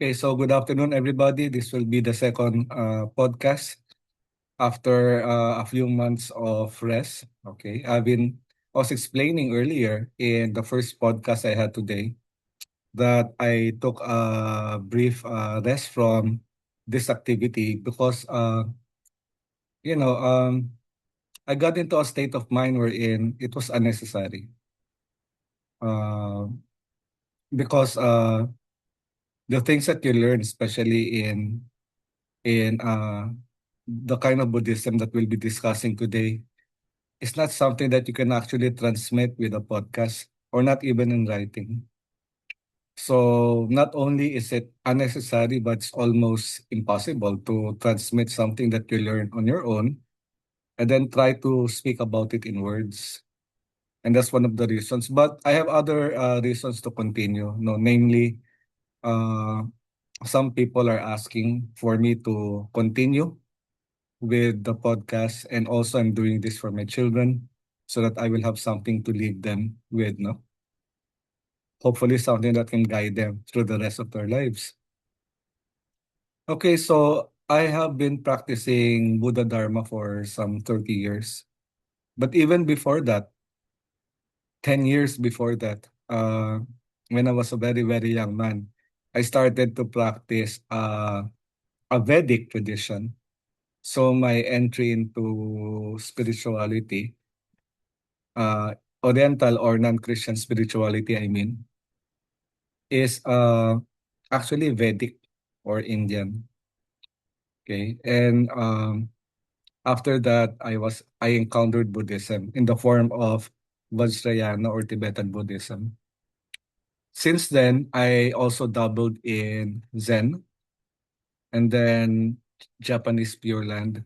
Okay, so good afternoon, everybody. This will be the second podcast after a few months of rest. Okay, I was explaining earlier in the first podcast I had today that I took a brief rest from this activity because, you know, I got into a state of mind wherein it was unnecessary. Uh, because the things that you learn, especially in the kind of Buddhism that we'll be discussing today is not something that you can actually transmit with a podcast or not even in writing. So not only is it unnecessary, but it's almost impossible to transmit something that you learn on your own and then try to speak about it in words. And that's one of the reasons. But I have other reasons to continue. No, namely, uh, some people are asking for me to continue with the podcast, and also I'm doing this for my children so that I will have something to leave them with, no? Hopefully something that can guide them through the rest of their lives. Okay, so I have been practicing Buddha Dharma for some 30 years. But even before that, 10 years before that, when I was a very, very young man, I started to practice a Vedic tradition. So my entry into spirituality, uh, Oriental or non-Christian spirituality, I mean, is actually Vedic or Indian. Okay, and after that, I encountered Buddhism in the form of Vajrayana or Tibetan Buddhism. Since then, I also dabbled in Zen and then Japanese Pure Land,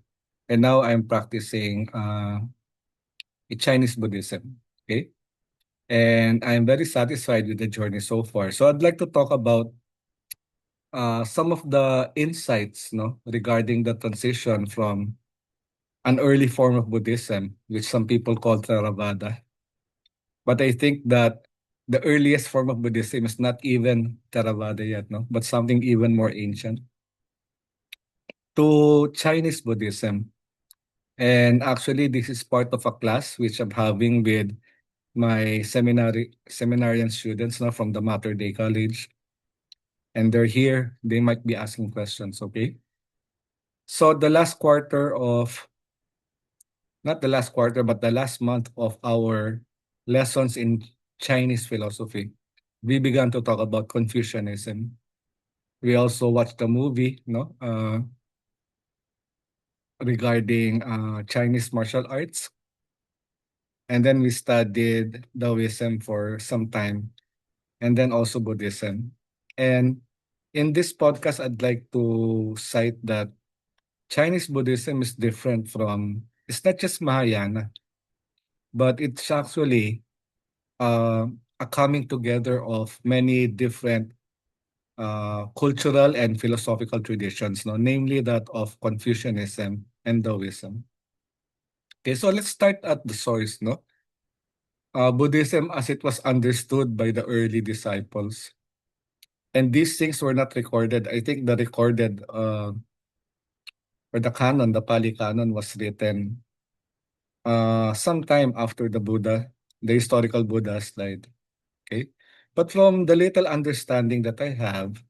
and now I'm practicing Chinese Buddhism. Okay. And I'm very satisfied with the journey so far. So I'd like to talk about some of the insights, no, regarding the transition from an early form of Buddhism, which some people call Theravada. But I think that the earliest form of Buddhism is not even Theravada yet, no, but something even more ancient, to Chinese Buddhism. And actually, this is part of a class which I'm having with my seminarian students, no, from the Mater Dei College, and they're here. They might be asking questions. Okay. So the last quarter of, not the last quarter, but the last month of our lessons in Chinese philosophy, we began to talk about Confucianism. We also watched a movie, no, regarding Chinese martial arts, and then we studied Taoism for some time, and then also Buddhism. And in this podcast, I'd like to cite that Chinese Buddhism is different from, it's not just Mahayana, but it's actually uh, a coming together of many different cultural and philosophical traditions, no? Namely that of Confucianism and Taoism. Okay, so let's start at the source, no? Buddhism as it was understood by the early disciples. And these things were not recorded. I think the recorded, or the canon, the Pali Canon was written sometime after the Buddha, the historical Buddha died. Okay. But from the little understanding that I have,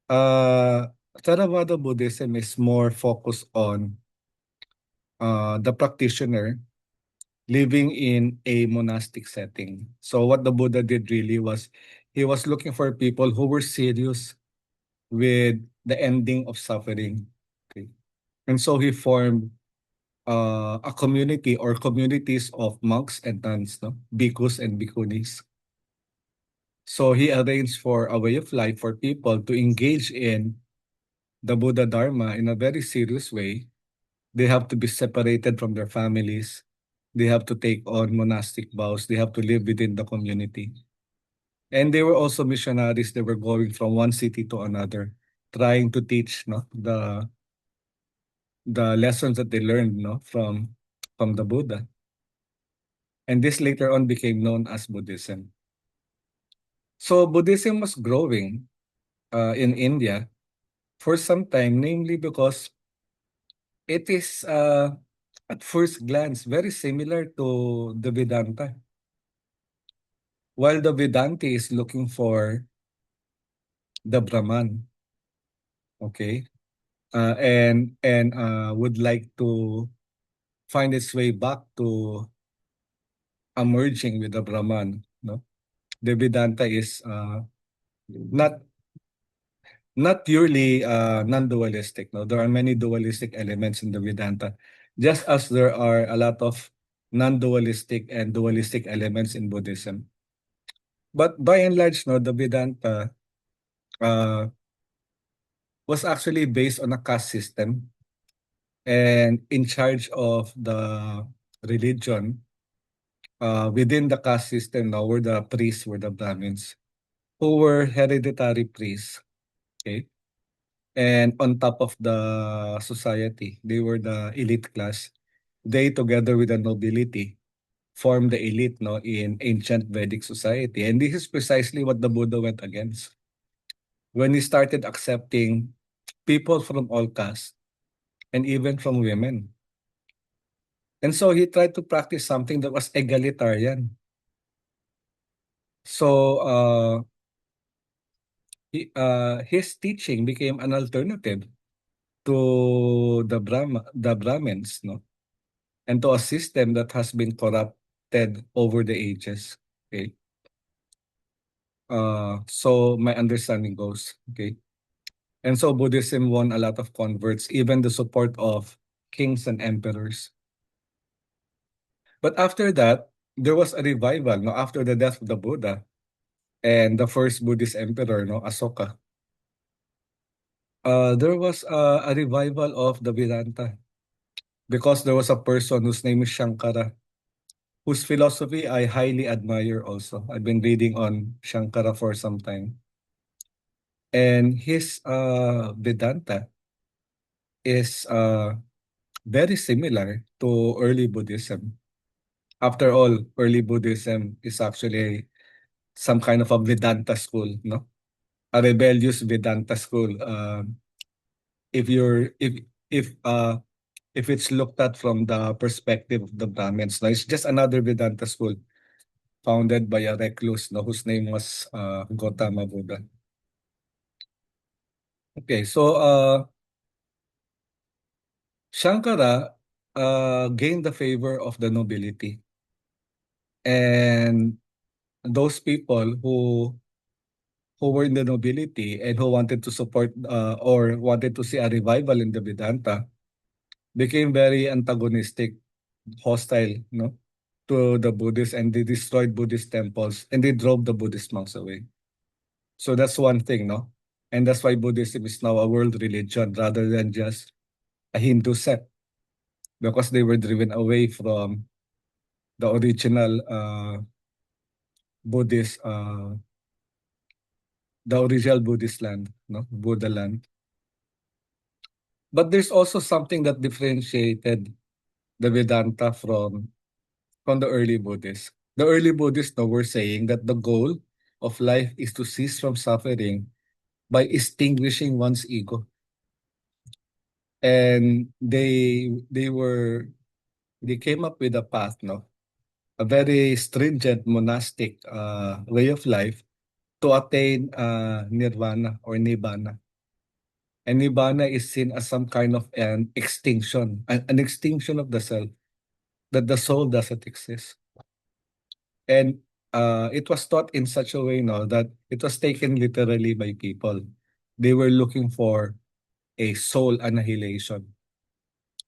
uh, Theravada Buddhism is more focused on the practitioner living in a monastic setting. So what the Buddha did really was he was looking for people who were serious with the ending of suffering. Okay. And so he formed a community or communities of monks and nuns, no? Bhikkhus and bhikkhunis. So he arranged for a way of life for people to engage in the Buddha Dharma in a very serious way. They have to be separated from their families. They have to take on monastic vows. They have to live within the community. And they were also missionaries. They were going from one city to another, trying to teach, no, the lessons that they learned, no, from the Buddha. And this later on became known as Buddhism. So Buddhism was growing in India for some time, namely because it is at first glance very similar to the Vedanta. While the Vedanta is looking for the Brahman, okay, and would like to find its way back to a merging with the Brahman. No, the Vedanta is not not purely non-dualistic. No, there are many dualistic elements in the Vedanta, just as there are a lot of non-dualistic and dualistic elements in Buddhism. But by and large, no, the Vedanta uh, was actually based on a caste system, and in charge of the religion within the caste system now were the priests, were the Brahmins, who were hereditary priests. Okay. And on top of the society, they were the elite class. They, together with the nobility, formed the elite, no, in ancient Vedic society. And this is precisely what the Buddha went against when he started accepting people from all castes and even from women. And so he tried to practice something that was egalitarian. So his teaching became an alternative to the Brahmins, no, and to a system that has been corrupted over the ages. Okay. So my understanding goes, okay. And so Buddhism won a lot of converts, even the support of kings and emperors. But after that, there was a revival, no, after the death of the Buddha and the first Buddhist emperor, no, Asoka. There was a revival of the Vedanta because there was a person whose name is Shankara, whose philosophy I highly admire also. I've been reading on Shankara for some time. And his Vedanta is very similar to early Buddhism. After all, early Buddhism is actually some kind of a Vedanta school, no? A rebellious Vedanta school. If you're if it's looked at from the perspective of the Brahmins, no, it's just another Vedanta school founded by a recluse, no, whose name was Gautama Buddha. Okay, so Shankara gained the favor of the nobility, and those people who were in the nobility and who wanted to support or wanted to see a revival in the Vedanta became very antagonistic, hostile, no, to the Buddhists, and they destroyed Buddhist temples and they drove the Buddhist monks away. So that's one thing, no? And that's why Buddhism is now a world religion rather than just a Hindu sect, because they were driven away from the original Buddhist, the original Buddhist land, no, Buddha land. But there's also something that differentiated the Vedanta from the early Buddhists. The early Buddhists now were saying that the goal of life is to cease from suffering by extinguishing one's ego. And they came up with a path, no, a very stringent monastic way of life to attain nirvana or nibbana. And nibbana is seen as some kind of an extinction, an extinction of the self, that the soul doesn't exist. And it was taught in such a way now that it was taken literally by people. They were looking for a soul annihilation.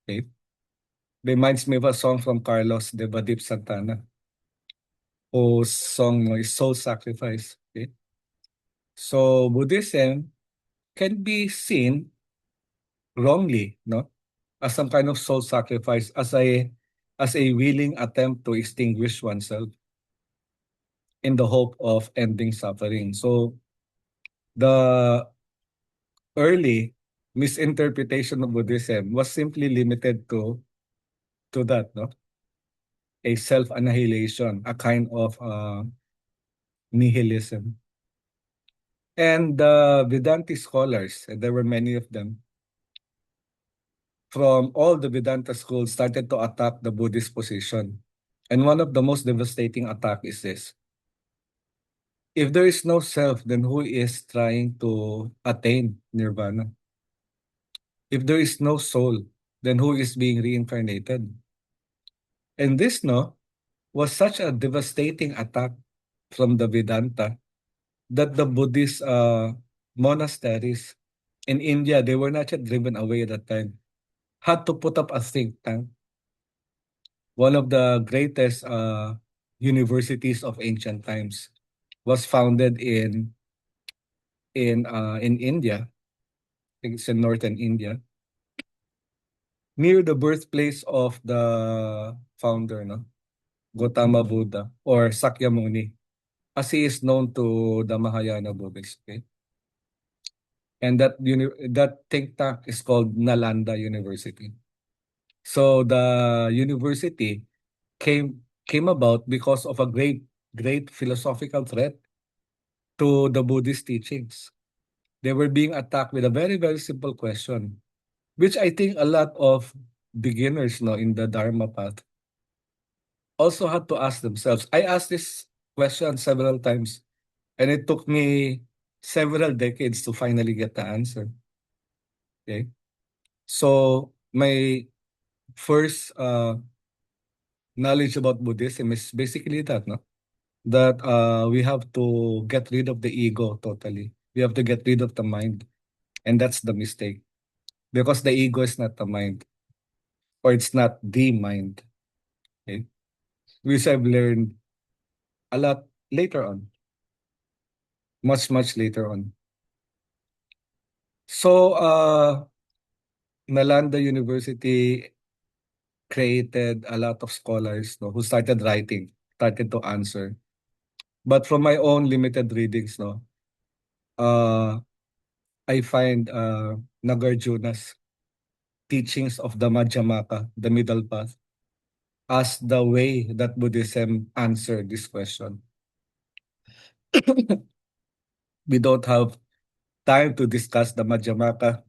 Okay? Reminds me of a song from Carlos de Badip Santana, whose song no, is Soul Sacrifice. Okay? So Buddhism can be seen wrongly, no, as some kind of soul sacrifice, as a willing attempt to extinguish oneself in the hope of ending suffering. So the early misinterpretation of Buddhism was simply limited to that, no, a self-annihilation, a kind of nihilism. And the Vedanti scholars, and there were many of them, from all the Vedanta schools started to attack the Buddhist position. And one of the most devastating attack is this. If there is no self, then who is trying to attain nirvana? If there is no soul, then who is being reincarnated? And this, no, was such a devastating attack from the Vedanta that the Buddhist monasteries in India, they were not yet driven away at that time, had to put up a think tank. One of the greatest universities of ancient times was founded in India. I think it's in northern India, near the birthplace of the founder, no, Gautama Buddha or Sakyamuni, as he is known to the Mahayana Buddhists. Okay? And that think tank is called Nalanda University. So the university came about because of a great philosophical threat to the Buddhist teachings. They were being attacked with a very simple question, which I think a lot of beginners know in the Dharma path also had to ask themselves. I asked this question several times, and it took me several decades to finally get the answer. Okay. So my first knowledge about Buddhism is basically that, no? That we have to get rid of the ego totally. We have to get rid of the mind. And that's the mistake. Because the ego is not the mind. Or it's not the mind. Okay? Which I've learned a lot later on. Much later on. So Nalanda University created a lot of scholars, no, who started writing, started to answer. But from my own limited readings, no, uh, I find Nagarjuna's teachings of the Madhyamaka, the middle path, as the way that Buddhism answered this question. We don't have time to discuss the Madhyamaka.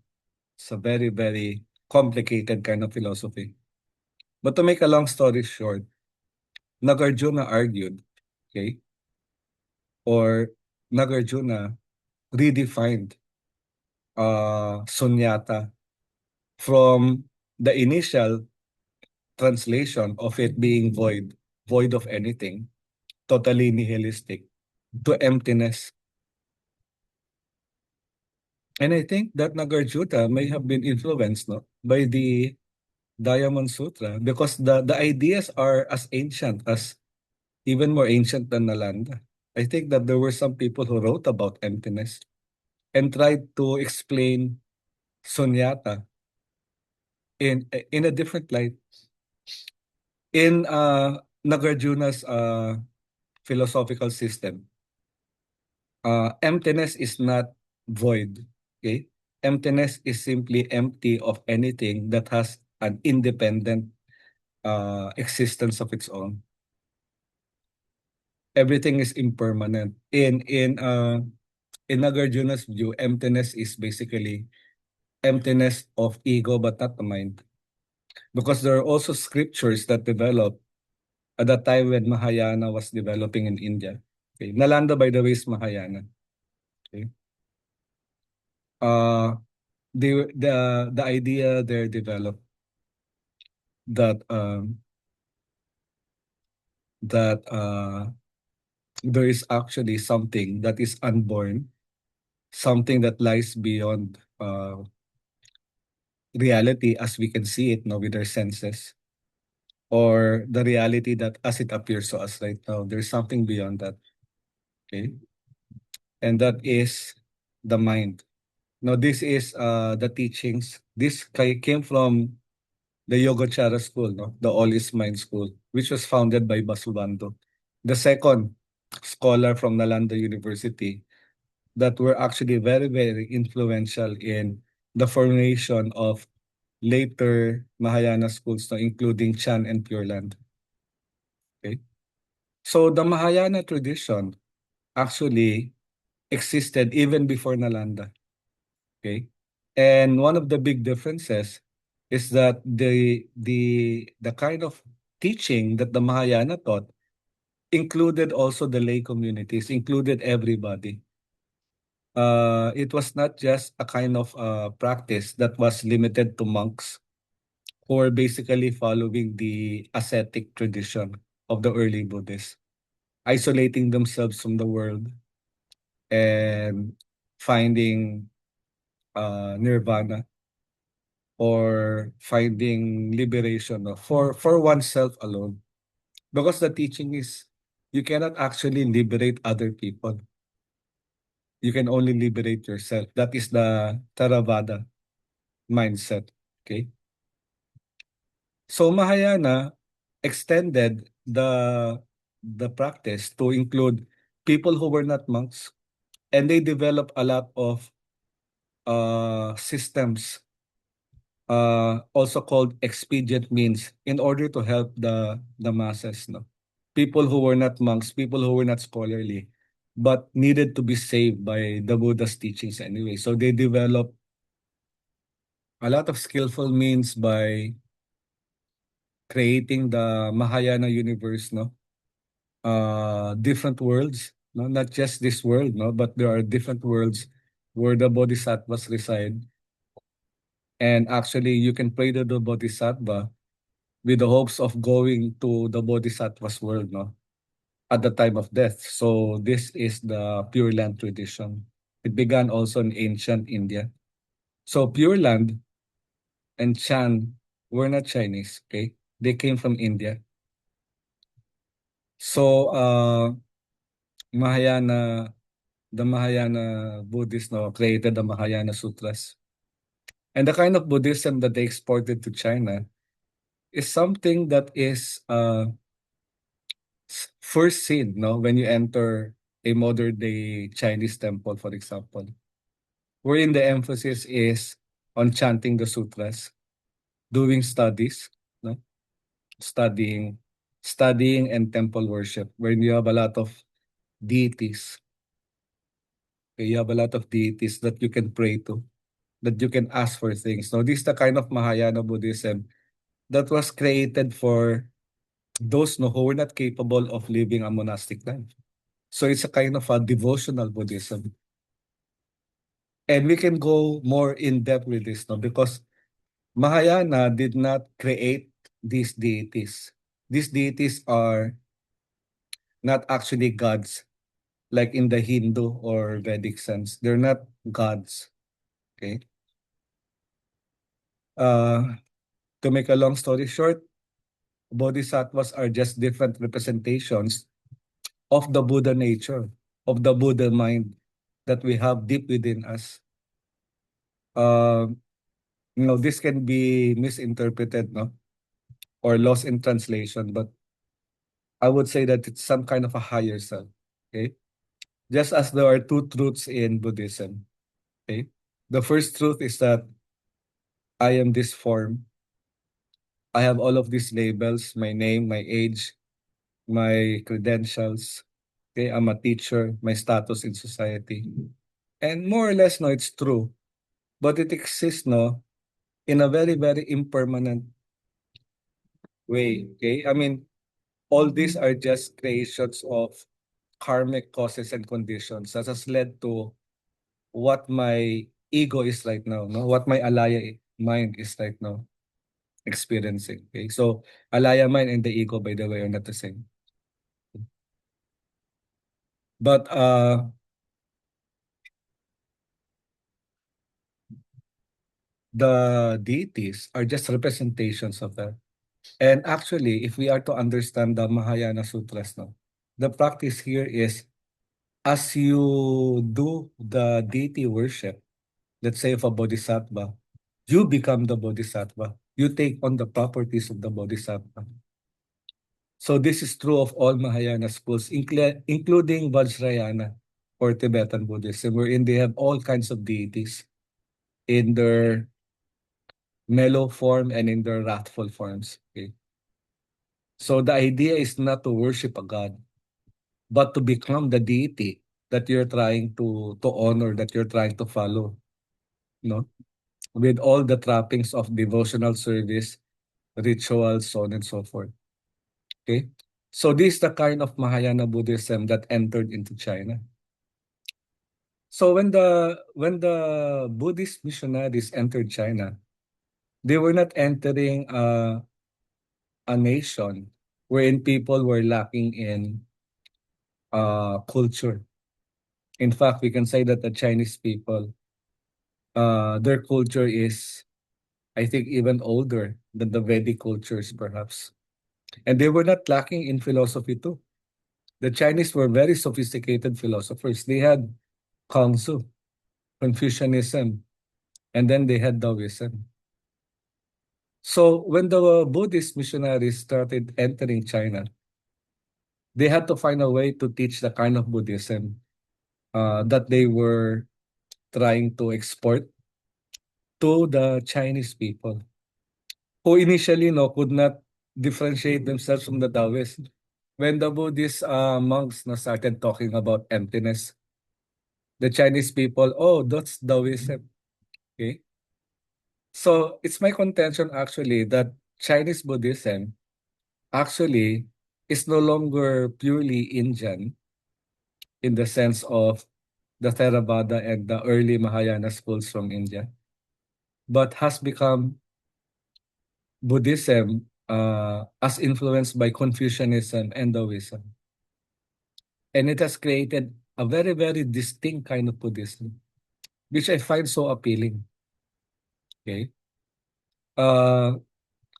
It's a very complicated kind of philosophy. But to make a long story short, Nagarjuna argued, okay, or Nagarjuna redefined sunyata from the initial translation of it being void of anything, totally nihilistic, to emptiness. And I think that Nagarjuna may have been influenced, no, by the Diamond Sutra because the ideas are as ancient as even more ancient than Nalanda. I think that there were some people who wrote about emptiness and tried to explain sunyata in a different light. In Nagarjuna's philosophical system, emptiness is not void. Okay, emptiness is simply empty of anything that has an independent existence of its own. Everything is impermanent. In Nagarjuna's view, emptiness is basically emptiness of ego but not the mind. Because there are also scriptures that developed at the time when Mahayana was developing in India. Okay. Nalanda, by the way, is Mahayana. Okay. Uh, the idea there developed that there is actually something that is unborn, something that lies beyond reality as we can see it now with our senses, or the reality that as it appears to us right now. There's something beyond that. Okay. And that is the mind. Now, this is the teachings. This came from the Yogacara school, no? The All is Mind school, which was founded by Basubandhu, the second scholar from Nalanda University that were actually very influential in the formation of later Mahayana schools, no? Including Chan and Pure Land. Okay. So the Mahayana tradition actually existed even before Nalanda. Okay. And one of the big differences is that the kind of teaching that the Mahayana taught included also the lay communities, included everybody. It was not just a kind of practice that was limited to monks who were basically following the ascetic tradition of the early Buddhists, isolating themselves from the world and finding nirvana or finding liberation, no, for oneself alone. Because the teaching is you cannot actually liberate other people. You can only liberate yourself. That is the Theravada mindset. Okay. So Mahayana extended the practice to include people who were not monks, and they developed a lot of systems, also called expedient means, in order to help the masses, no? People who were not monks, people who were not scholarly, but needed to be saved by the Buddha's teachings anyway. So they developed a lot of skillful means by creating the Mahayana universe, no? Different worlds, no? Not just this world, no? But there are different worlds where the bodhisattvas reside. And actually, you can pray to the bodhisattva with the hopes of going to the bodhisattva's world, no? At the time of death. So this is the Pure Land tradition. It began also in ancient India. So Pure Land and Chan were not Chinese, okay? They came from India. So Mahayana, the Mahayana Buddhists, no, created the Mahayana Sutras. And the kind of Buddhism that they exported to China is something that is first seen, no, when you enter a modern day Chinese temple, for example, wherein the emphasis is on chanting the sutras, doing studies, no, studying, studying and temple worship, wherein you have a lot of deities. Okay, you have a lot of deities that you can pray to, that you can ask for things. Now, this is the kind of Mahayana Buddhism that was created for those, no, who were not capable of living a monastic life. So it's a kind of a devotional Buddhism. And we can go more in depth with this, no, because Mahayana did not create these deities. These deities are not actually gods, like in the Hindu or Vedic sense. They're not gods. Okay. Uh, to make a long story short, bodhisattvas are just different representations of the Buddha nature, of the Buddha mind that we have deep within us. Uh, this can be misinterpreted, no, or lost in translation, but I would say that it's some kind of a higher self. Okay. Just as there are two truths in Buddhism. Okay. The first truth is that I am this form. I have all of these labels, my name, my age, my credentials. Okay. I'm a teacher, my status in society. And more or less, no, it's true. But it exists, no, in a very, very impermanent way. Okay. I mean, all these are just creations of karmic causes and conditions that has led to what my ego is right now, no? What my alaya mind is right now experiencing. Okay. So alaya mind and the ego, by the way, are not the same. But the deities are just representations of that. And actually, if we are to understand the Mahayana Sutras, no, the practice here is as you do the deity worship, let's say of a bodhisattva, you become the bodhisattva. You take on the properties of the bodhisattva. So this is true of all Mahayana schools, including Vajrayana or Tibetan Buddhism, wherein they have all kinds of deities in their mellow form and in their wrathful forms. Okay? So the idea is not to worship a god, but to become the deity. that you're trying to honor, that you're trying to follow, no? With all the trappings of devotional service, rituals, so on and so forth. Okay? So this is the kind of Mahayana Buddhism that entered into China. So when the Buddhist missionaries entered China, they were not entering a nation wherein people were lacking in culture. In fact, we can say that the Chinese people, their culture is, I think, even older than the Vedic cultures, perhaps. And they were not lacking in philosophy too. The Chinese were very sophisticated philosophers. They had Kongzu, Confucianism, and then they had Taoism. So when the Buddhist missionaries started entering China, they had to find a way to teach the kind of Buddhism that they were trying to export to the Chinese people, who initially could not differentiate themselves from the Taoists. When the Buddhist monks started talking about emptiness, the Chinese people, oh, that's Taoism. Okay. So it's my contention actually that Chinese Buddhism actually is no longer purely Indian in the sense of the Theravada and the early Mahayana schools from India, but has become Buddhism as influenced by Confucianism and Taoism. And it has created a very, very distinct kind of Buddhism, which I find so appealing. Okay. Uh,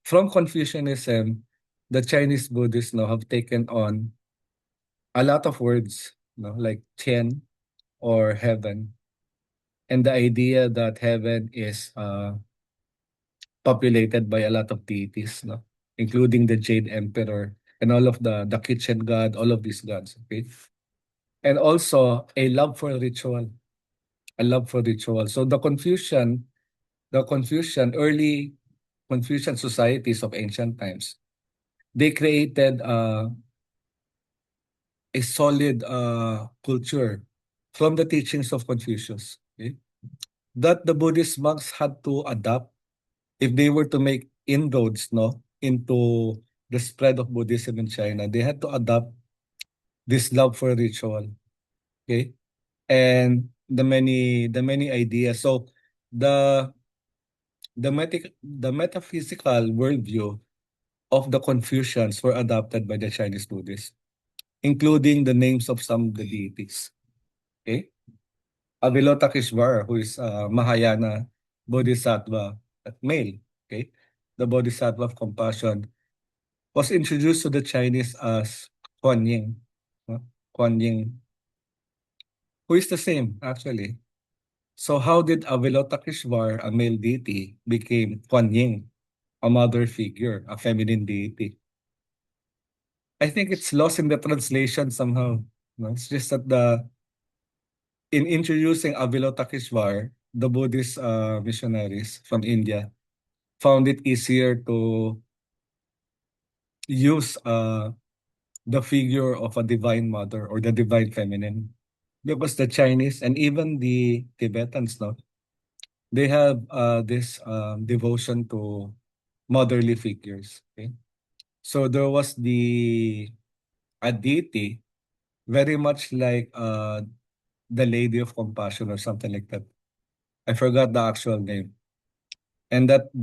from Confucianism, the Chinese Buddhists now have taken on a lot of words, like Tian or heaven, and the idea that heaven is populated by a lot of deities, including the Jade Emperor and all of the kitchen god, all of these gods. Okay, and also a love for ritual, a love for ritual. So the Confucian, early Confucian societies of ancient times, they created a solid culture from the teachings of Confucius, okay, that the Buddhist monks had to adapt if they were to make inroads, into the spread of Buddhism in China. They had to adopt this love for ritual, okay, and the many ideas. So the the metaphysical worldview of the Confucians were adopted by the Chinese Buddhists, including the names of some of the deities. Okay, Avalokiteshvara, who is Mahayana Bodhisattva, male. Okay, the Bodhisattva of compassion was introduced to the Chinese as Kuan Yin. Kuan Yin, who is the same actually. So how did Avalokiteshvara, a male deity, became Kuan Yin, a mother figure, a feminine deity? I think it's lost in the translation somehow. It's just that in introducing Avalokiteshvara, the Buddhist missionaries from India found it easier to use the figure of a divine mother or the divine feminine, because the Chinese and even the Tibetans, they have this devotion to motherly figures. Okay, so there was the a deity very much like the Lady of Compassion or something like that. I forgot the actual name. And that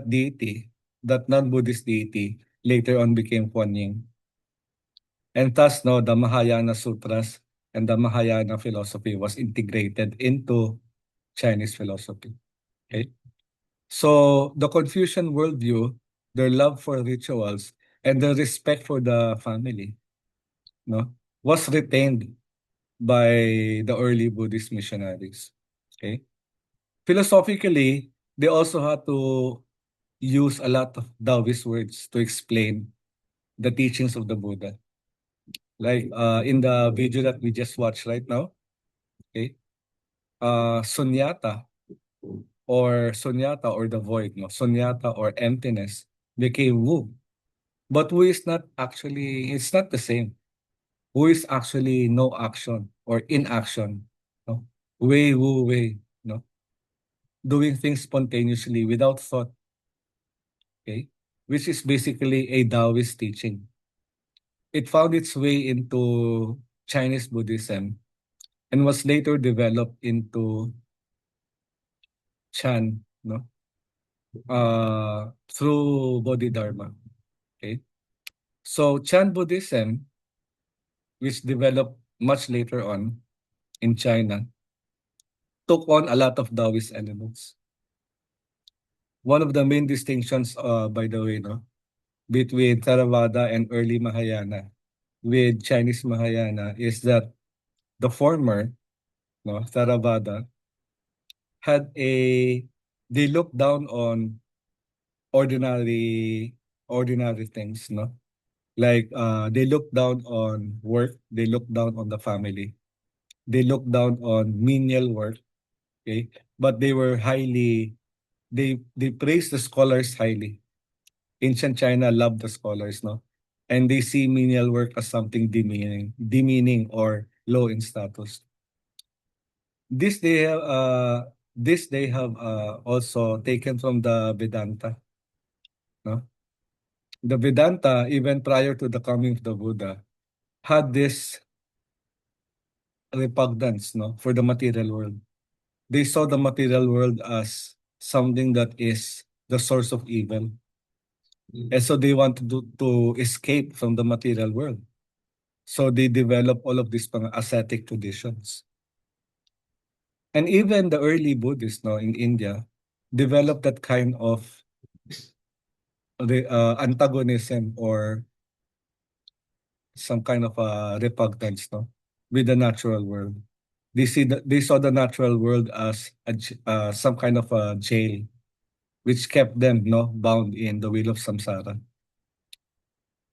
deity, that non-Buddhist deity, later on became Kuan Yin. And thus, the Mahayana Sutras and the Mahayana philosophy was integrated into Chinese philosophy. Okay? So the Confucian worldview, their love for rituals, and the respect for the family, was retained by the early Buddhist missionaries. Okay? Philosophically, they also had to use a lot of Taoist words to explain the teachings of the Buddha. Like in the video that we just watched right now, okay, sunyata or the void, sunyata or emptiness became wu. But wu is not actually, it's not the same. who is actually no action or inaction, no? Wei Wu Wei, no? Doing things spontaneously without thought, okay? Which is basically a Taoist teaching. It found its way into Chinese Buddhism and was later developed into Chan, no? Through Bodhidharma, okay? So Chan Buddhism, which developed much later on in China, took on a lot of Taoist elements. One of the main distinctions, by the way, no, between Theravada and early Mahayana with Chinese Mahayana is that the former, no, Theravada, had a they looked down on ordinary ordinary things, no? Like they looked down on work, they looked down on the family, they looked down on menial work, okay? But they were highly they praised the scholars highly. Ancient China loved the scholars, no? And they see menial work as something demeaning or low in status. This they have also taken from the Vedanta, no? The Vedanta, even prior to the coming of the Buddha, had this repugnance, no, for the material world. They saw the material world as something that is the source of evil. And so they wanted to escape from the material world. So they developed all of these ascetic traditions. And even the early Buddhists, no, in India developed that kind of antagonism or some kind of repugnance, no, with the natural world. They saw the natural world as some kind of a jail, which kept them, no, bound in the wheel of samsara.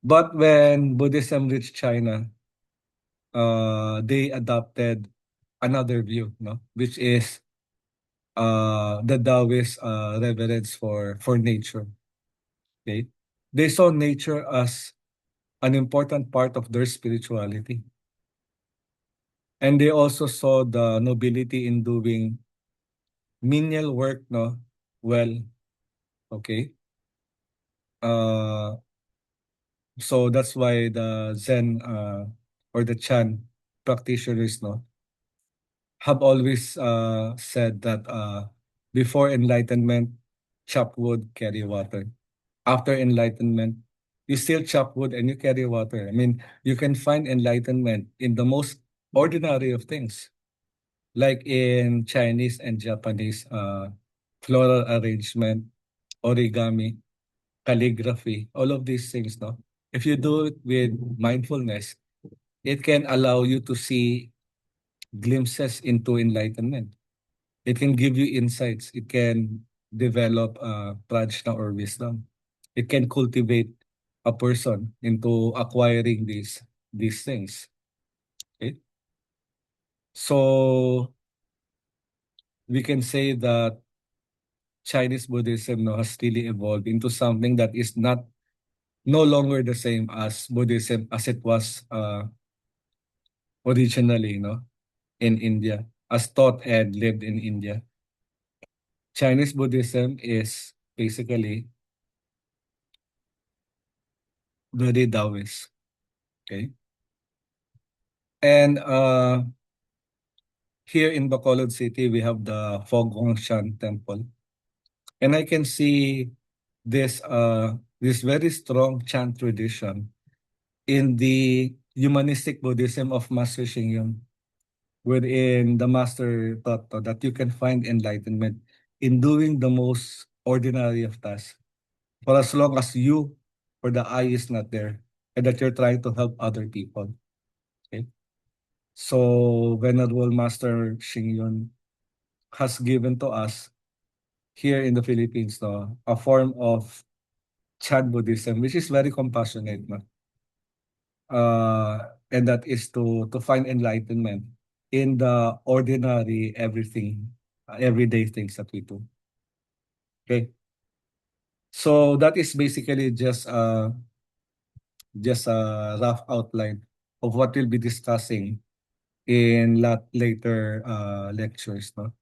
But when Buddhism reached China, they adopted another view, no, which is the Taoist reverence for nature. Okay, they saw nature as an important part of their spirituality, and they also saw the nobility in doing menial work, no, well, okay. Uh, so that's why the Zen or the Chan practitioners, no, have always said that before enlightenment, chop wood, carry water. After enlightenment, you still chop wood and you carry water. I mean, you can find enlightenment in the most ordinary of things, like in Chinese and Japanese floral arrangement, origami, calligraphy, all of these things, no? If you do it with mindfulness, it can allow you to see glimpses into enlightenment. It can give you insights. It can develop prajna or wisdom. It can cultivate a person into acquiring these things. Okay? So we can say that Chinese Buddhism, no, has really evolved into something that is no longer the same as Buddhism as it was originally, no, in India, as taught and lived in India. Chinese Buddhism is basically very Taoist. Okay. And here in Bacolod City, we have the Fo Guangshan Temple. And I can see this very strong chant tradition in the humanistic Buddhism of Master Xing Yun, wherein the master taught that you can find enlightenment in doing the most ordinary of tasks, for as long as you or the I is not there, and that you're trying to help other people. Okay. So Venerable Master Xing Yun has given to us here in the Philippines, no, a form of Chan Buddhism, which is very compassionate, no? And that is to find enlightenment in the ordinary everything, everyday things that we do. Okay, so that is basically just a rough outline of what we'll be discussing in later lectures. No?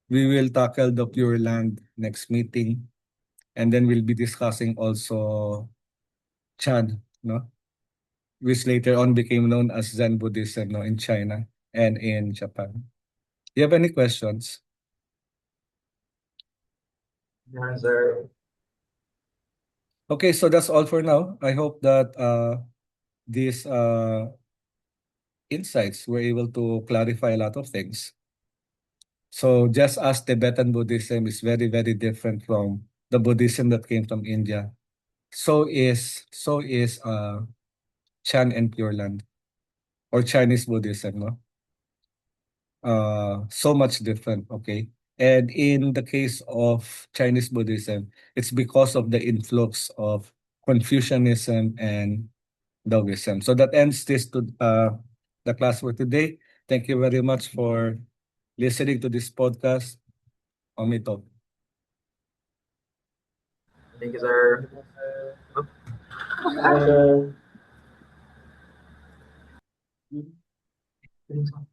We will tackle the Pure Land next meeting, and then we'll be discussing also Chan, no? Which later on became known as Zen Buddhism, no, in China and in Japan. Do you have any questions? Yes, sir. Okay, so that's all for now. I hope that these insights were able to clarify a lot of things. So just as Tibetan Buddhism is very, very different from the Buddhism that came from India, so is Chan and Pure Land or Chinese Buddhism, no? So much different, okay? And in the case of Chinese Buddhism, it's because of the influx of Confucianism and Taoism. So that ends the class for today. Thank you very much for listening to this podcast. Omito. Thank you, sir. Thank you, sir.